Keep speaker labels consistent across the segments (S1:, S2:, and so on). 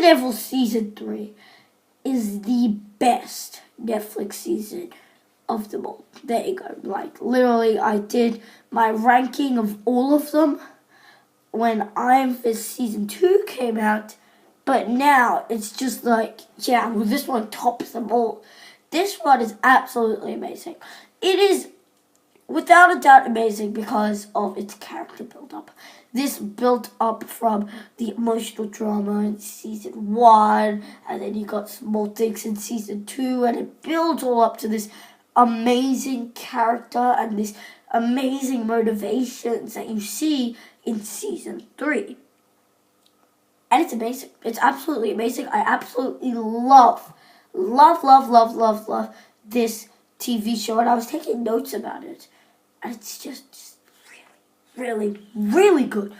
S1: Daredevil Season 3 is the best Netflix season of them all. There you go. Like, literally, I did my ranking of all of them when Iron Fist Season 2 came out. But now, it's just like, yeah, well, this one tops them all. This one is absolutely amazing. It is, without a doubt, amazing because of its character build-up. This built up from the emotional drama in Season 1, and then you got some more things in Season 2, and it builds all up to this amazing character and this amazing motivations that you see in Season 3. And it's amazing. It's absolutely amazing. I absolutely love this TV show. And I was taking notes about it. And it's just really, really good.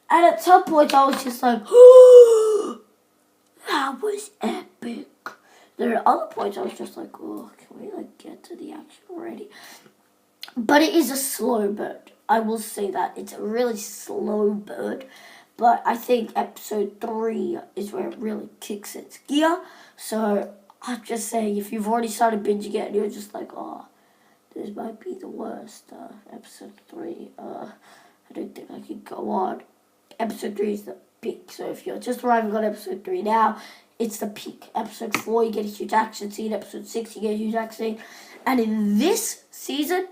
S1: And at some point I was just like, oh, that was epic. There are other points I was just like, oh, can we get to the action already? But it is a slow burn. I will say that. It's a really slow burn. But I think episode 3 is where it really kicks its gear. So I'm just saying, if you've already started binging it and you're just like, oh, this might be the worst, episode 3, I don't think I can go on. Episode 3 is the peak. So if you're just arriving on episode 3 now, it's the peak. Episode 4, you get a huge action scene. Episode 6, you get a huge action scene. And in this season,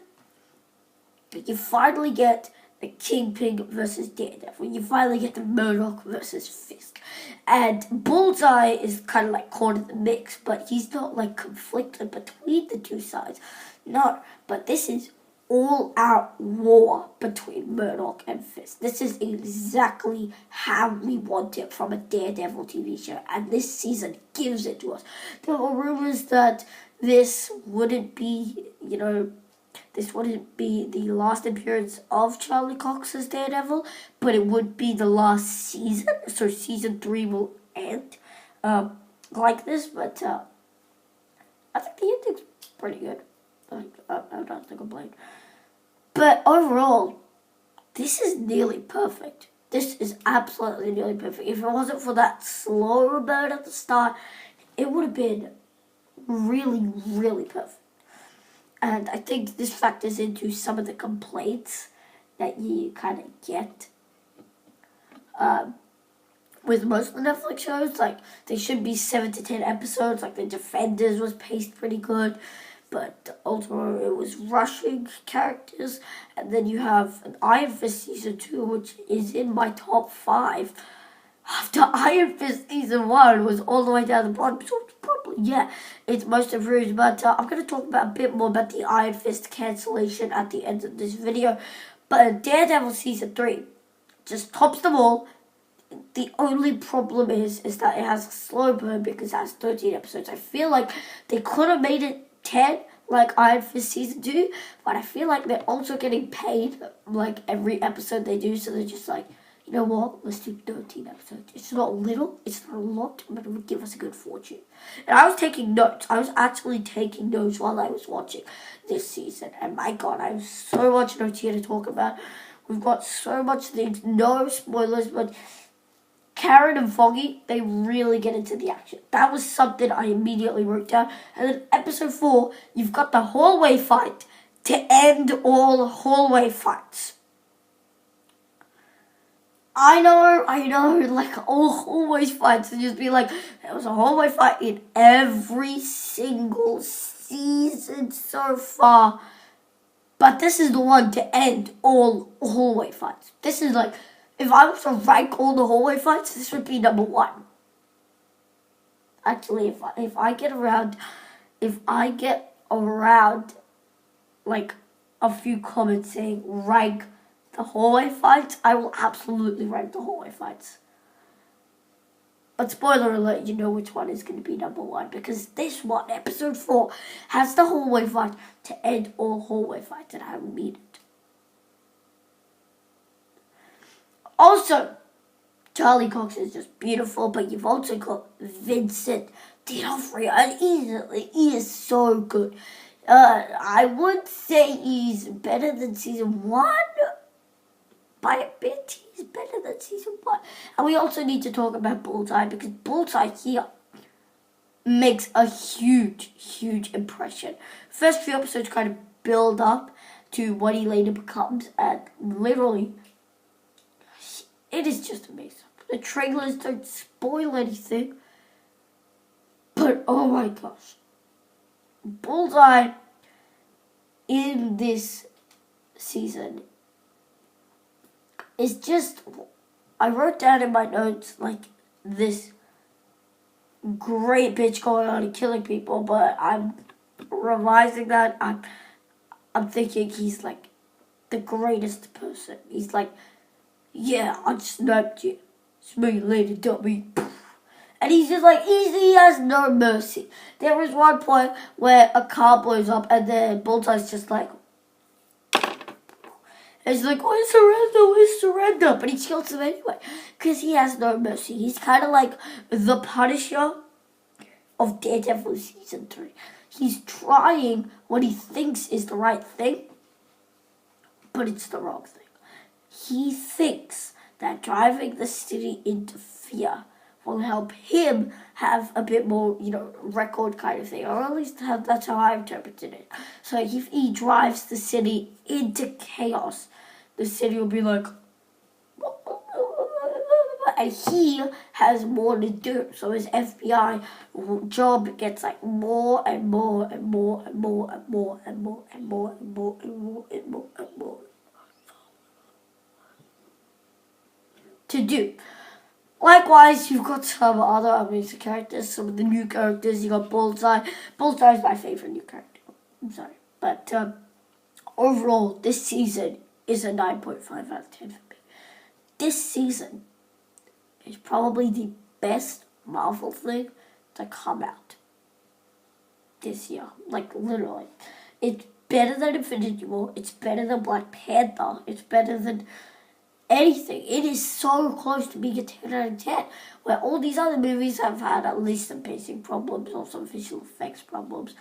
S1: you finally get the Kingpin versus Daredevil. You finally get the Murdoch versus Fisk. And Bullseye is kind of like caught in the mix, but he's not like conflicted between the two sides. No, but this is all-out war between Murdoch and Fisk. This is exactly how we want it from a Daredevil TV show, and this season gives it to us. There were rumors that this wouldn't be, this wouldn't be the last appearance of Charlie Cox as Daredevil, but it would be the last season. So season 3 will end like this, but I think the ending's pretty good. I'm not to complain. But overall, this is nearly perfect. This is absolutely nearly perfect. If it wasn't for that slow burn at the start, it would have been really, really perfect. And I think this factors into some of the complaints that you kind of get with most of the Netflix shows. Like, they should be 7 to 10 episodes. Like, The Defenders was paced pretty good, but ultimately it was rushing characters. And then you have an Iron Fist Season 2, which is in my top 5. After Iron Fist Season 1 was all the way down the bottom, so probably, yeah, it's most improved. But I'm going to talk about a bit more about the Iron Fist cancellation at the end of this video. But Daredevil Season 3 just tops them all. The only problem is that it has a slow burn because it has 13 episodes. I feel like they could have made it 10, like Iron Fist Season 2, but I feel like they're also getting paid, like, every episode they do, so they're just like, you know what, let's do 13 episodes. It's not little, it's not a lot, but it would give us a good fortune. And I was taking notes. I was actually taking notes while I was watching this season. And my God, I have so much notes here to talk about. We've got so much things. No spoilers, but Karen and Foggy, they really get into the action. That was something I immediately wrote down. And then episode 4, you've got the hallway fight to end all hallway fights. I know, like, all hallway fights would just be like, there was a hallway fight in every single season so far. But this is the one to end all hallway fights. This is like, if I was to rank all the hallway fights, this would be number 1. Actually, if I get around, like, a few comments saying rank the hallway fights, I will absolutely rank the hallway fights. But spoiler alert, you know which one is going to be number 1, because this one, episode 4, has the hallway fight to end all hallway fights, and I mean it. Also, Charlie Cox is just beautiful, but you've also got Vincent D'Onofrio, and he is so good. I would say he's better than season 1, by a bit, he's better than season 1. And we also need to talk about Bullseye, because Bullseye here makes a huge, huge impression. First few episodes kind of build up to what he later becomes, and literally, it is just amazing. The trailers don't spoil anything, but oh my gosh. Bullseye in this season is just, I wrote down in my notes like this great bitch going on and killing people, but I'm revising that. I'm thinking he's like the greatest person. He's like, yeah, I snapped you. Smell you later, dummy. And he's just like, he has no mercy. There was one point where a car blows up and then Bullseye's just like, and he's like, where's surrender? But he kills him anyway, because he has no mercy. He's kind of like the Punisher of Daredevil season 3. He's trying what he thinks is the right thing, but it's the wrong thing. He thinks that driving the city into fear will help him have a bit more, record kind of thing. Or at least that's how I interpreted it. So if he drives the city into chaos, the city will be like, and he has more to do. So his FBI job gets like more and more and more and more and more and more and more and more and more and more and more to do. Likewise, you've got some other amazing characters, some of the new characters. You got Bullseye. Bullseye is my favorite new character. I'm sorry. But overall, this season is a 9.5 out of 10 for me. This season is probably the best Marvel thing to come out this year. Like, literally. It's better than Infinity War. It's better than Black Panther. It's better than anything. It is so close to being a 10 out of 10, where all these other movies have had at least some pacing problems or some visual effects problems.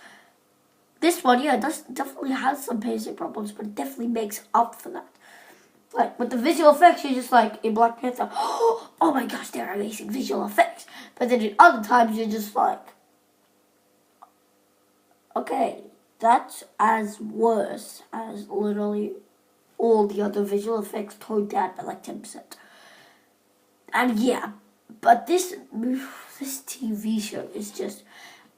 S1: This one, definitely has some pacing problems, but it definitely makes up for that. Like, with the visual effects, you're just like, in Black Panther, oh my gosh, they're amazing visual effects. But then in other times, you're just like, okay, that's as worse as literally all the other visual effects toned down by like 10%. And yeah, but this TV show is just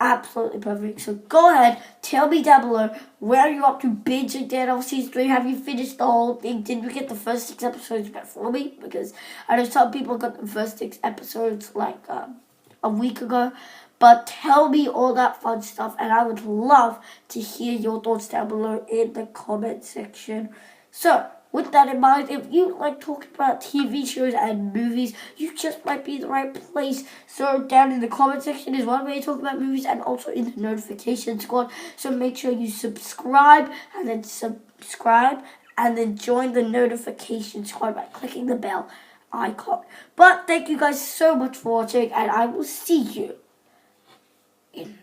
S1: absolutely perfect. So go ahead, tell me down below, where are you up to binging Daredevil Season 3? Have you finished the whole thing? Did you get the first 6 episodes before me? Because I know some people got the first 6 episodes like a week ago. But tell me all that fun stuff, and I would love to hear your thoughts down below in the comment section. So, with that in mind, if you like talking about TV shows and movies, you just might be in the right place. So, down in the comment section is one way to talk about movies, and also in the notification squad. So, make sure you subscribe, and then join the notification squad by clicking the bell icon. But, thank you guys so much for watching, and I will see you in